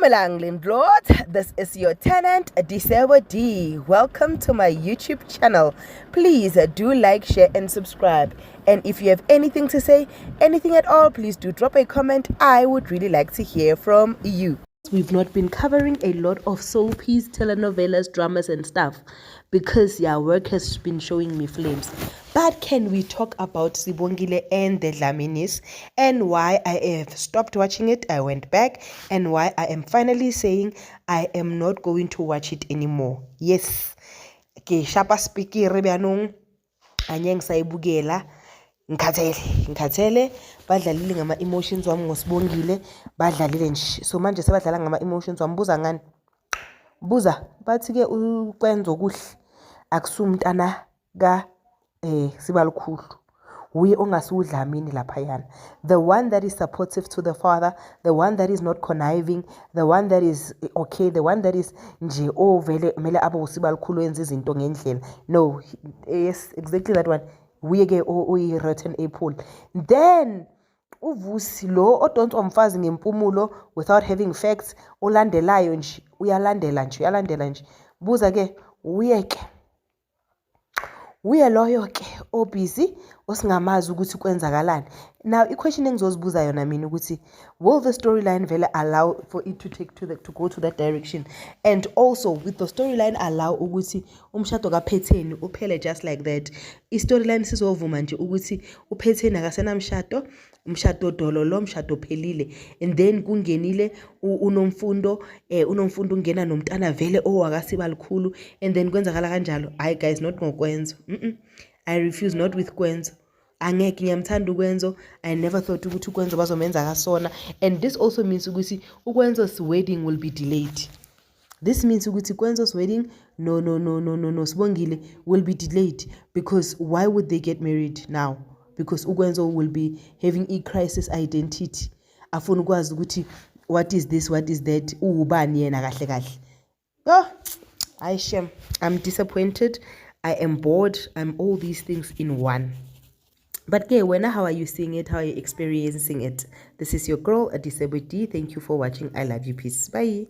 Dumelang Lindlord, this is your tenant Disebo D. Welcome to my YouTube channel. Please do like, share and subscribe. And if you have anything to say, anything at all, please do drop a comment. I would really like to hear from you. We've not been covering a lot of soapies, telenovelas, dramas and stuff because work has been showing me flames. But can we talk about Sibongile and the Dlaminis and why I have stopped watching it? I went back and why I am finally saying I am not going to watch it anymore. Yes. Ke shapa speaking rebianong anyeng sayibukela ngikhathele badlalile ngama emotions wami ngosibongile badlalile nje so manje sebadlala ngama emotions wami buza ngani buza bathi ke ukwenza okuhle akusumntana ka sibalukhulu uye ongasiudlamini lapha yana, the one that is supportive to the father, the one that is not conniving, the one that is okay, the one that is nje vele mele abe usibalukhulu wenza izinto ngendlela. No, yes, exactly that one. Uye ke uyi-rotten apple. Then uvusi lo odonswa umfazi ngempumulo without having facts olandelayo nje uyalandela nje buza ke uye loyo ke obusy osingamazi ukuthi kwenzakalani. Now i-question engizozibuza yona mina ukuthi will the storyline vele allow for it to go to that direction, and also with the storyline allow ukuthi umshado kaPhetheni uphele just like that. I-storyline sizovuma nje ukuthi uPhetheni akasenamshado, umshado dololo, umshado phelile, and then kungenile unomfundo ungena nomntana vele owakasibalukhulu, and then kwenzakala kanjalo. Hayi guys, not ngokwenza. I refuse, not with Kwenzo. Angeke ngiyamthanda uKwenzo. I never thought ukuthi uKwenzo bazomenza kasona, and this also means ukuthi uKwenzo's wedding will be delayed. This means ukuthi Kwenzo's wedding no Sibongile will be delayed, because why would they get married now? Because uKwenzo will be having a crisis identity. Afuna ukwazi ukuthi what is this, what is that, ubani yena kahle kahle. Oh, I shame. I'm disappointed. I am bored. I'm all these things in one. But okay, how are you seeing it? How are you experiencing it? This is your girl, Disebo D. Thank you for watching. I love you. Peace. Bye.